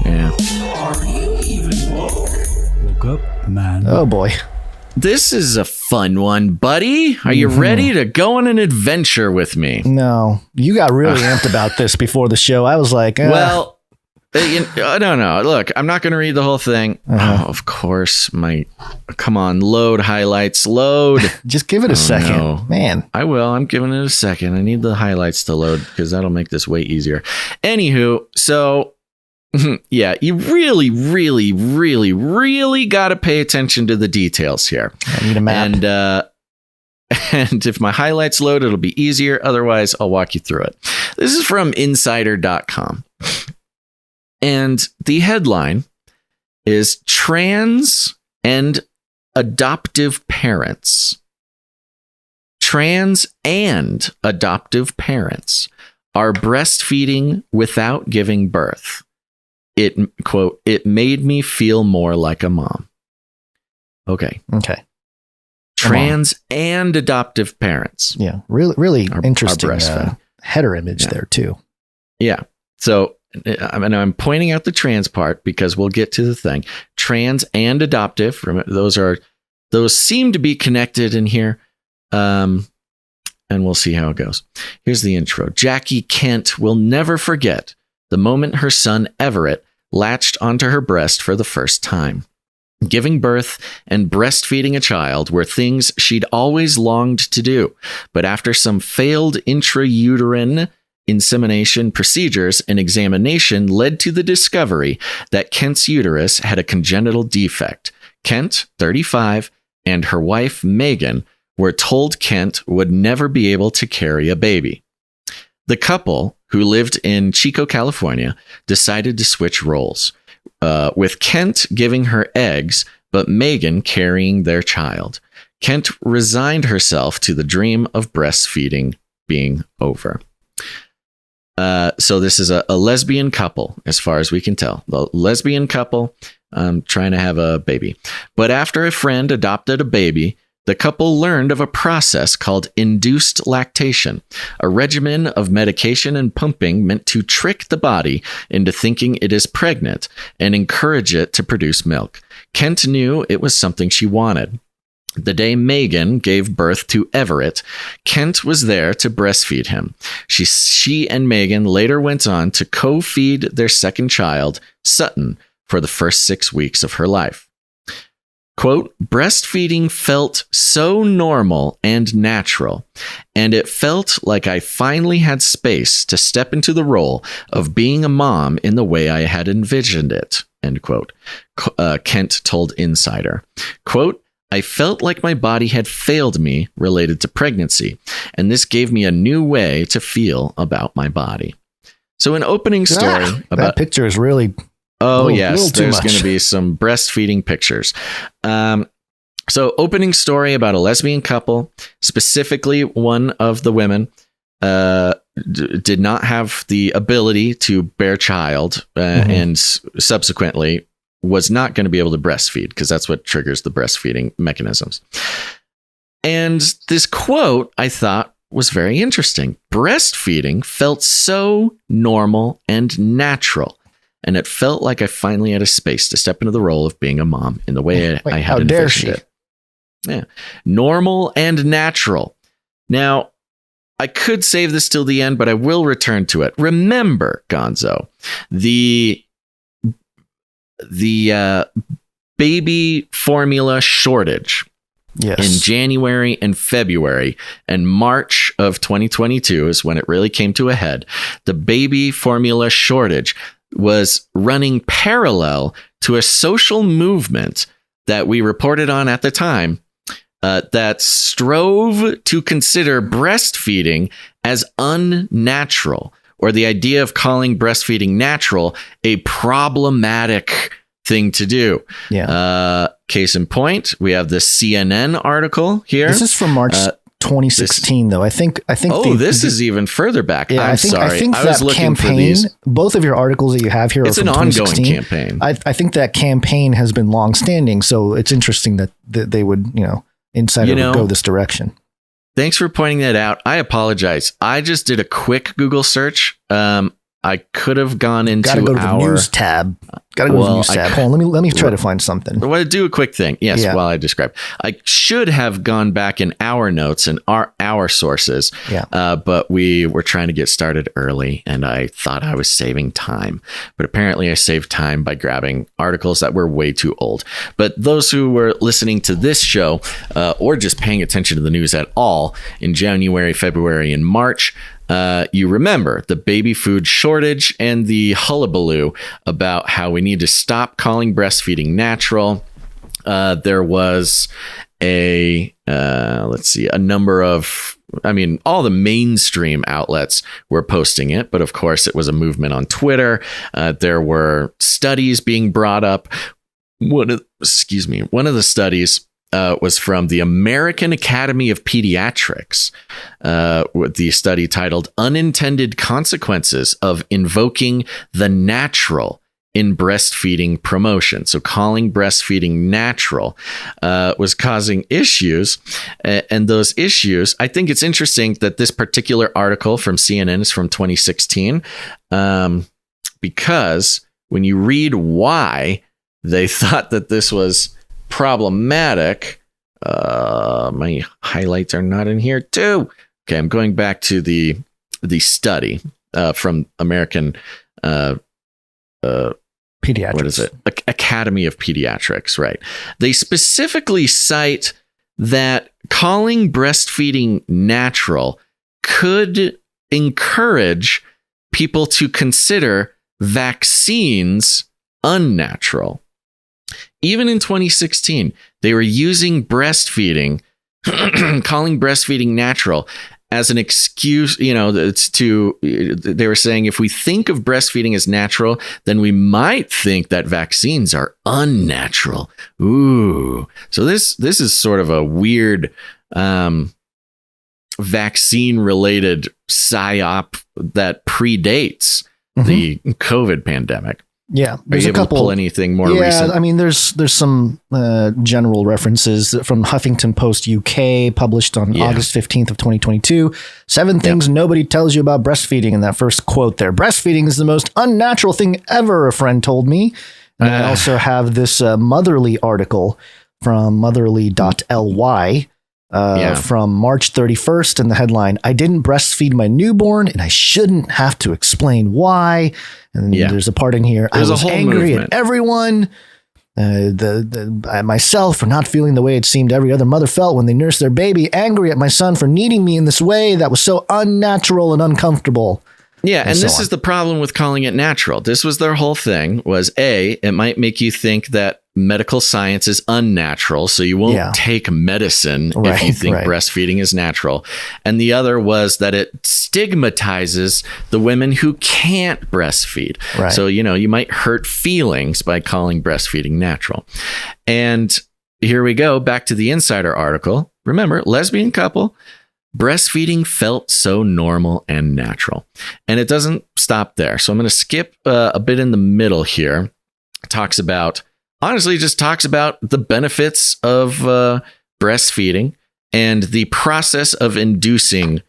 Yeah. Are you even woke? Woke up, man. Oh boy. This is a fun one, buddy. Are you ready to go on an adventure with me? No, you got really amped about this before the show. I was like, well, I don't know. Look, I'm not going to read the whole thing. Oh, of course. Come on, load highlights, load. Just give it a second, no. Man. I will. I'm giving it a second. I need the highlights to load because that'll make this way easier. Anywho, so yeah, you really, really, really, really got to pay attention to the details here. I need a map. And if my highlights load, it'll be easier. Otherwise, I'll walk you through it. This is from insider.com. And the headline is Trans and Adoptive Parents. Trans and adoptive parents are breastfeeding without giving birth. It, quote, it made me feel more like a mom. Okay. Trans and adoptive parents. Yeah. Really interesting breastfeeding. header image there too. Yeah. So I'm pointing out the trans part because we'll get to the thing. Trans and adoptive. Remember, those seem to be connected in here. And we'll see how it goes. Here's the intro. Jackie Kent will never forget the moment her son Everett latched onto her breast for the first time. Giving birth and breastfeeding a child were things she'd always longed to do, but after some failed intrauterine insemination procedures, an examination led to the discovery that Kent's uterus had a congenital defect. Kent, 35, and her wife, Megan, were told Kent would never be able to carry a baby. The couple, who lived in Chico, California, decided to switch roles, with Kent giving her eggs, but Megan carrying their child. Kent resigned herself to the dream of breastfeeding being over. So this is a lesbian couple, as far as we can tell. The lesbian couple trying to have a baby. But after a friend adopted a baby, the couple learned of a process called induced lactation, a regimen of medication and pumping meant to trick the body into thinking it is pregnant and encourage it to produce milk. Kent knew it was something she wanted. The day Megan gave birth to Everett, Kent was there to breastfeed him. She and Megan later went on to co-feed their second child, Sutton, for the first 6 weeks of her life. Quote, breastfeeding felt so normal and natural, and it felt like I finally had space to step into the role of being a mom in the way I had envisioned it, end quote. Kent told Insider. Quote, I felt like my body had failed me related to pregnancy, and this gave me a new way to feel about my body. So an opening story about... That picture is really... Oh, yes, there's going to be some breastfeeding pictures. So opening story about a lesbian couple, specifically one of the women did not have the ability to bear child and subsequently was not going to be able to breastfeed because that's what triggers the breastfeeding mechanisms. And this quote I thought was very interesting. Breastfeeding felt so normal and natural. And it felt like I finally had a space to step into the role of being a mom in the way I had envisioned it. Yeah. Normal and natural. Now, I could save this till the end, but I will return to it. Remember, Gonzo, the baby formula shortage in January and February and March of 2022 is when it really came to a head. The baby formula shortage was running parallel to a social movement that we reported on at the time that strove to consider breastfeeding as unnatural, or the idea of calling breastfeeding natural a problematic thing to do. Yeah. Case in point, we have the CNN article here. This is from March 2016, though. I think. This is even further back. Yeah, I'm sorry. I was looking campaign, for these. Both of your articles that you have here are from 2016. It's an ongoing campaign. I think that campaign has been long-standing, so it's interesting that they would, Insider would go this direction. Thanks for pointing that out. I apologize. I just did a quick Google search. I could have gone into Gotta go to the news tab. Hold on, let me try to find something. I want to do a quick thing. Yes, while I describe. I should have gone back in our notes and our sources. But we were trying to get started early, and I thought I was saving time. But apparently I saved time by grabbing articles that were way too old. But those who were listening to this show or just paying attention to the news at all in January, February, and March, you remember the baby food shortage and the hullabaloo about how we need to stop calling breastfeeding natural. There was a number of, all the mainstream outlets were posting it, but of course it was a movement on Twitter. There were studies being brought up. One of the studies was from the American Academy of Pediatrics, with the study titled Unintended Consequences of Invoking the Natural in Breastfeeding Promotion. So calling breastfeeding natural was causing issues. And those issues, I think it's interesting that this particular article from CNN is from 2016, because when you read why they thought that this was problematic. My highlights are not in here too. Okay, I'm going back to the study from American Pediatrics. What is it? Academy of Pediatrics, right? They specifically cite that calling breastfeeding natural could encourage people to consider vaccines unnatural. Even in 2016, they were using breastfeeding, calling breastfeeding natural as an excuse. They were saying if we think of breastfeeding as natural, then we might think that vaccines are unnatural. Ooh. So this is sort of a weird vaccine related psyop that predates the COVID pandemic. Yeah, there's a couple. Pull anything more recent? There's some general references from Huffington Post UK, published on August 15th of 2022. 7 things nobody tells you about breastfeeding. In that first quote there, breastfeeding is the most unnatural thing ever, a friend told me. And I also have this Motherly article from motherly.ly from March 31st, and the headline, I didn't breastfeed my newborn and I shouldn't have to explain why. And there's a part in here. I was angry at everyone, at myself for not feeling the way it seemed every other mother felt when they nursed their baby, angry at my son for needing me in this way that was so unnatural and uncomfortable. Yeah, and this is the problem with calling it natural. This was their whole thing, was it might make you think that medical science is unnatural, so you won't take medicine if you think breastfeeding is natural. And the other was that it stigmatizes the women who can't breastfeed. Right. So, you might hurt feelings by calling breastfeeding natural. And here we go, back to the Insider article. Remember, lesbian couple, breastfeeding felt so normal and natural. And it doesn't stop there. So I'm going to skip a bit in the middle here. It talks about the benefits of breastfeeding and the process of inducing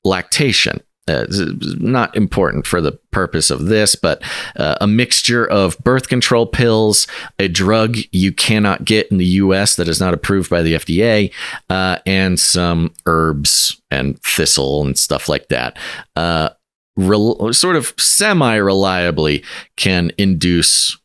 lactation. Not important for the purpose of this, but a mixture of birth control pills, a drug you cannot get in the U.S. that is not approved by the FDA, and some herbs and thistle and stuff like that. Sort of semi-reliably can induce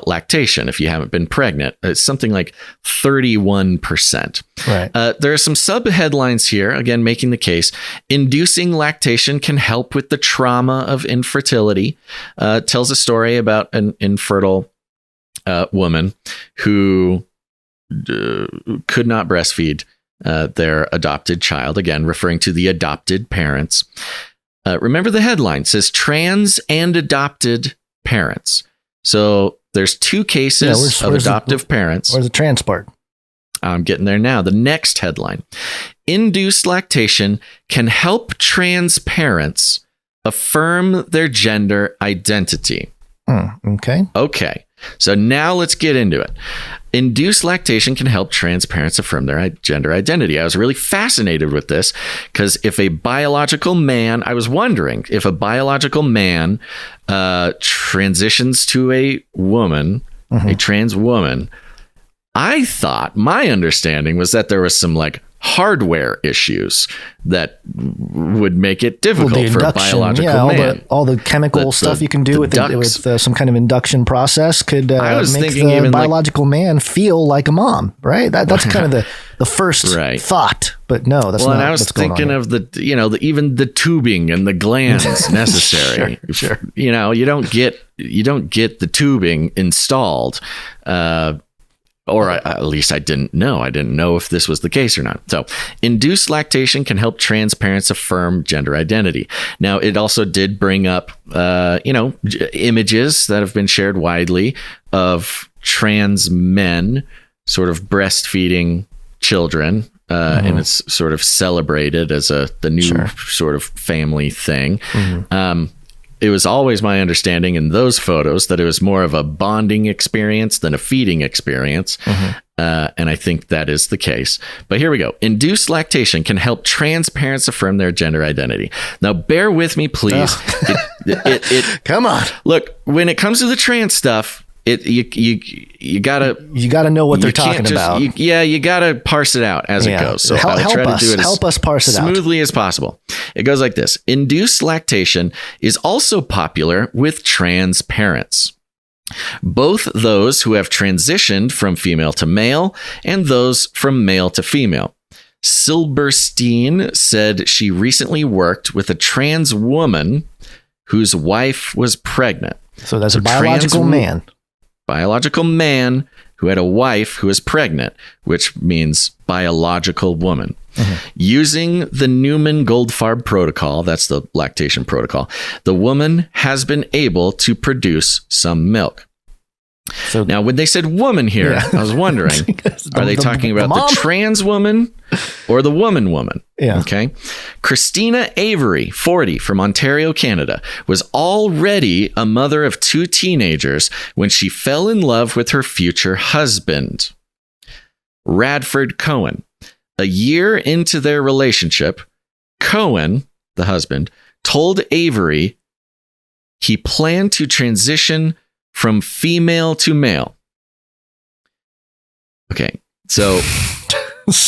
lactation if you haven't been pregnant. It's something like 31%. Right. There are some sub-headlines here, again, making the case. Inducing lactation can help with the trauma of infertility. Tells a story about an infertile woman who could not breastfeed their adopted child, again, referring to the adopted parents. Remember the headline says trans and adopted parents. So there's 2 cases of adoptive parents. Where's the trans part? I'm getting there now. The next headline. Induced lactation can help trans parents affirm their gender identity. Okay. So now let's get into it. Induced lactation can help trans parents affirm their gender identity. I was really fascinated with this because if a biological man, I was wondering if a biological man transitions to a woman, a trans woman, I thought, my understanding was that there was some like hardware issues that would make it difficult for a biological man. All the chemical stuff you can do with some kind of induction process could make the biological man feel like a mom, right? That's kind of the first thought, but no, that's not. And I was thinking of even the tubing and the glands necessary. Sure. You don't get the tubing installed. Or at least I didn't know. I didn't know if this was the case or not. So induced lactation can help trans parents affirm gender identity. Now, it also did bring up, images that have been shared widely of trans men sort of breastfeeding children. And it's sort of celebrated as the new sort of family thing. It was always my understanding in those photos that it was more of a bonding experience than a feeding experience. And I think that is the case. But here we go. Induced lactation can help trans parents affirm their gender identity. Now, bear with me, please. Come on. Look, when it comes to the trans stuff, you gotta know what they're talking about. You gotta parse it out as it goes. So I'll try to do it help us parse it out smoothly as possible. It goes like this: induced lactation is also popular with trans parents, both those who have transitioned from female to male and those from male to female. Silberstein said she recently worked with a trans woman whose wife was pregnant. So that's a biological man. Biological man who had a wife who was pregnant, which means biological woman. Using the Newman-Goldfarb protocol, that's the lactation protocol, the woman has been able to produce some milk. So now, when they said woman here, I was wondering, are they talking about the trans woman or the woman? Yeah. Okay. Christina Avery, 40, from Ontario, Canada, was already a mother of 2 teenagers when she fell in love with her future husband, Radford Cohen. A year into their relationship, Cohen, the husband, told Avery he planned to transition from female to male. Okay, so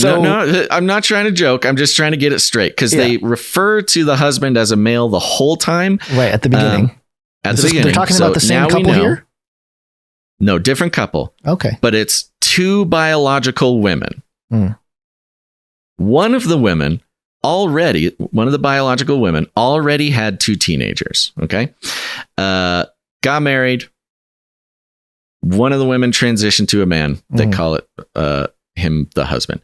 no, I'm not trying to joke. I'm just trying to get it straight because they refer to the husband as a male the whole time. Right at the beginning. They're talking about the same couple here? No, different couple. Okay, but it's 2 biological women. One of the biological women already had 2 teenagers. Okay, got married. One of the women transitioned to a man. They call it him the husband.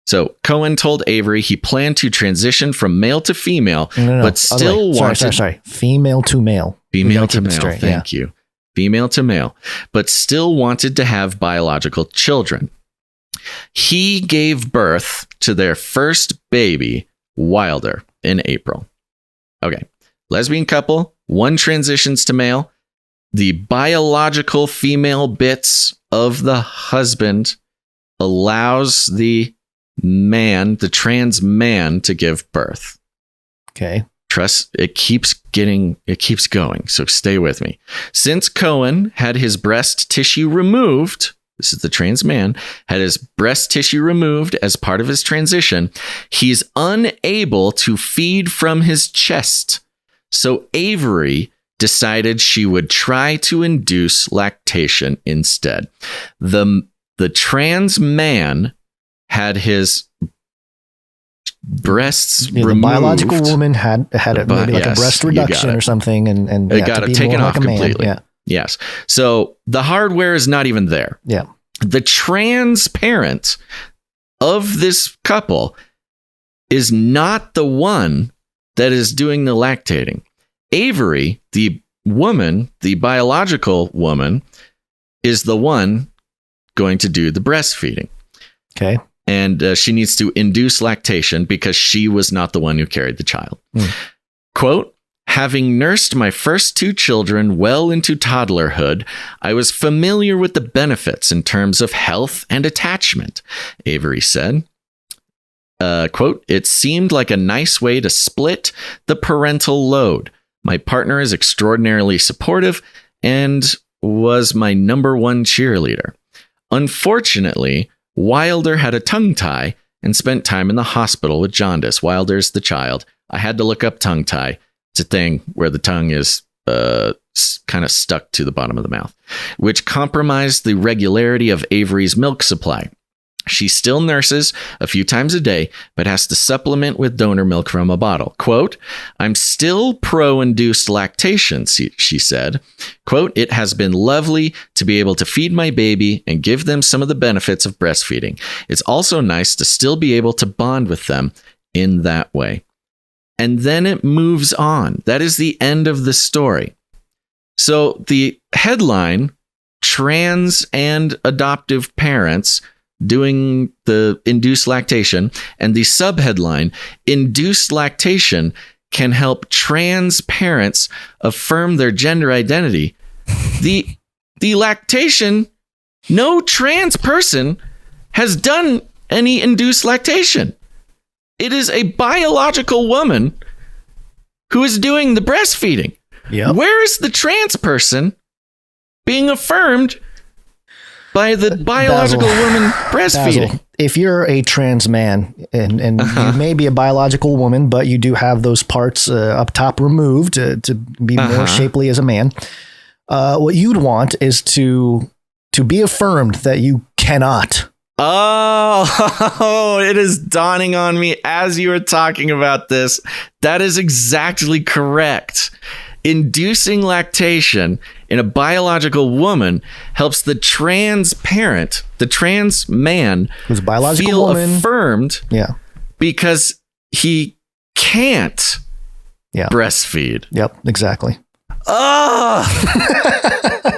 So Cohen told Avery he planned to transition from male to female, but still wanted... Sorry. Female to male. Female to male. Thank you. Female to male, but still wanted to have biological children. He gave birth to their first baby, Wilder, in April. Okay. Lesbian couple. One transitions to male. The biological female bits of the husband allows the trans man to give birth. Okay. Trust, it keeps going. So stay with me. Since Cohen had his breast tissue removed, this is the trans man, had his breast tissue removed as part of his transition, he's unable to feed from his chest. So Avery decided she would try to induce lactation instead. The trans man had his breasts removed. The biological woman had maybe like a breast reduction or something, and it got it taken off completely. Yeah. Yes. So the hardware is not even there. Yeah. The trans parent of this couple is not the one that is doing the lactating. Avery, the woman, the biological woman, is the one going to do the breastfeeding. Okay. And she needs to induce lactation because she was not the one who carried the child. Quote, Having nursed my first 2 children well into toddlerhood, I was familiar with the benefits in terms of health and attachment, Avery said. Quote, it seemed like a nice way to split the parental load. My partner is extraordinarily supportive and was my number 1 cheerleader. Unfortunately, Wilder had a tongue tie and spent time in the hospital with jaundice. Wilder's the child. I had to look up tongue tie. It's a thing where the tongue is kind of stuck to the bottom of the mouth, which compromised the regularity of Avery's milk supply. She still nurses a few times a day, but has to supplement with donor milk from a bottle. Quote, I'm still pro-induced lactation, she said. Quote, it has been lovely to be able to feed my baby and give them some of the benefits of breastfeeding. It's also nice to still be able to bond with them in that way. And then it moves on. That is the end of the story. So the headline, trans and adoptive parents doing the induced lactation, and the subheadline, induced lactation can help trans parents affirm their gender identity. The lactation, no trans person has done any induced lactation. It is a biological woman who is doing the breastfeeding. Yep. Where is the trans person being affirmed by the biological woman breastfeeding? Basil, if you're a trans man and you may be a biological woman, but you do have those parts up top removed to be more shapely as a man, what you'd want is to be affirmed that you cannot. Oh, it is dawning on me as you were talking about this. That is exactly correct. Inducing lactation in a biological woman helps the trans parent, the trans man, who's a biological feel woman, affirmed, yeah, because he can't breastfeed. Yep, exactly. Oh,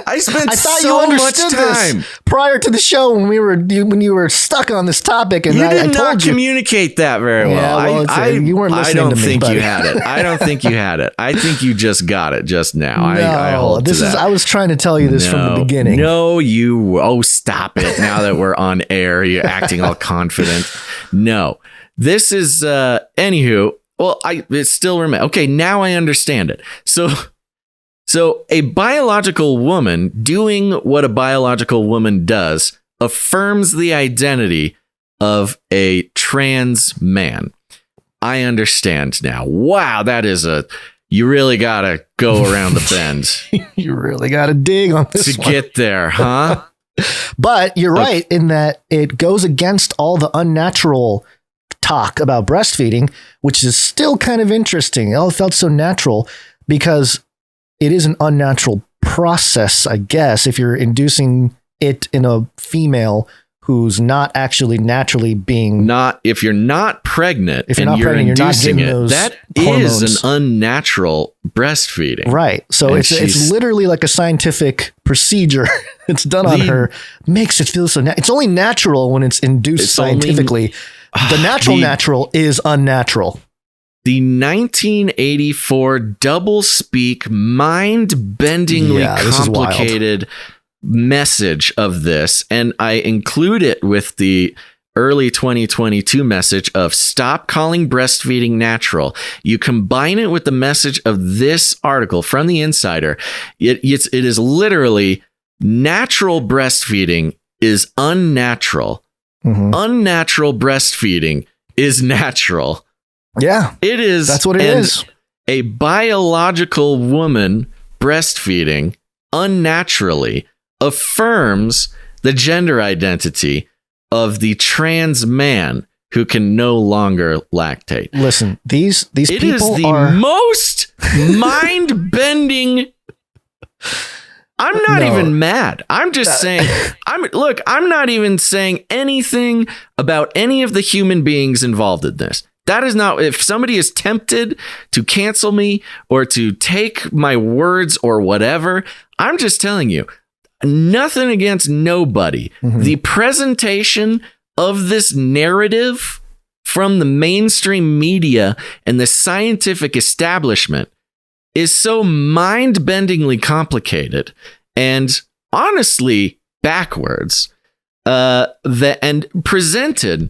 I spent so much time prior to the show when you were stuck on this topic, and you I did told not communicate that very well. You weren't listening I don't to me, think buddy. you had it. I don't think you had it. I think you just got it just now. No, I hold to that. I was trying to tell you this from the beginning. No, stop it. Now that we're on air, you're acting all confident. No, this is anywho. Well, it still remains. Okay, now I understand it. So a biological woman doing what a biological woman does affirms the identity of a trans man. I understand now. Wow, that is you really got to go around the bend. You really got to dig on this to get there, huh? But you're right in that it goes against all the unnatural talk about breastfeeding, which is still kind of interesting. It all felt so natural because it is an unnatural process, I guess, if you're inducing it in a female who's not actually naturally being... If you're not pregnant, you're not inducing getting those that hormones. is an unnatural breastfeeding. Right. So it's literally like a scientific procedure. It's done on her. Makes it feel so... It's only natural when it's induced scientifically. The natural is unnatural. The 1984 double-speak, mind-bendingly complicated message of this, and I include it with the early 2022 message of stop calling breastfeeding natural. You combine it with the message of this article from the Insider. It is literally natural breastfeeding is unnatural. Mm-hmm. Unnatural breastfeeding is natural. Yeah, it is. That's what it is. A biological woman breastfeeding unnaturally affirms the gender identity of the trans man who can no longer lactate. Listen, these people are... It is the most mind-bending... I'm not even mad. I'm just saying, I'm not even saying anything about any of the human beings involved in this. That is not, if somebody is tempted to cancel me or to take my words or whatever, I'm just telling you, nothing against nobody. Mm-hmm. The presentation of this narrative from the mainstream media and the scientific establishment is so mind-bendingly complicated and honestly backwards, and presented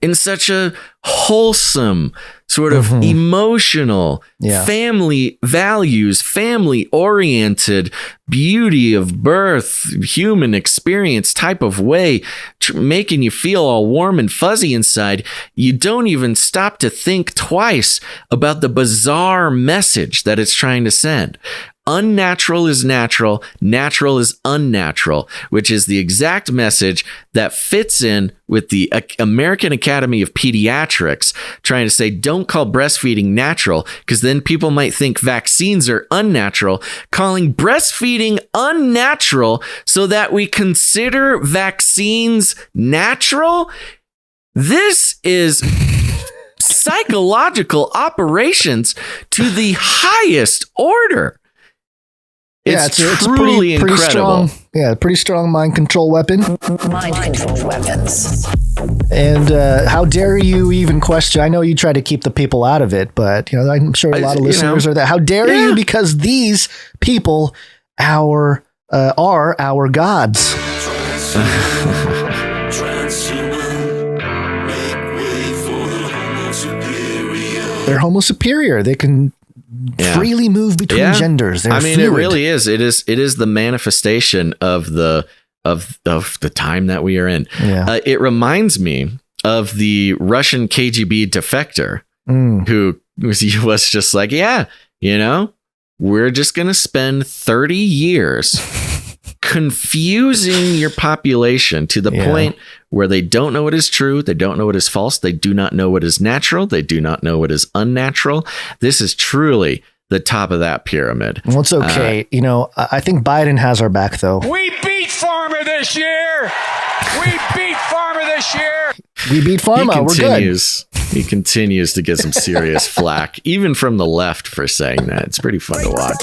in such a wholesome, sort of emotional, family values, family-oriented, beauty of birth, human experience type of way, making you feel all warm and fuzzy inside. You don't even stop to think twice about the bizarre message that it's trying to send. Unnatural is natural, natural is unnatural, which is the exact message that fits in with the American Academy of Pediatrics trying to say, don't call breastfeeding natural, because then people might think vaccines are unnatural, calling breastfeeding unnatural so that we consider vaccines natural. This is psychological operations to the highest order. It's truly incredible. Pretty strong mind control weapon. Mind control weapons. And how dare you even question? I know you try to keep the people out of it, but I'm sure a lot of listeners are that. How dare you? Because these people are our gods. They're homo superior. They can freely move between genders. They're fluid. It really is. It is the manifestation of the time that we are in. It reminds me of the Russian KGB defector who was just like, we're just going to spend 30 years confusing your population to the point where they don't know what is true. They don't know what is false. They do not know what is natural. They do not know what is unnatural. This is truly the top of that pyramid. Well, it's okay. I think Biden has our back, though. We beat Pharma this year. We beat Pharma. We're good. He continues to get some serious flack, even from the left, for saying that. It's pretty fun to watch.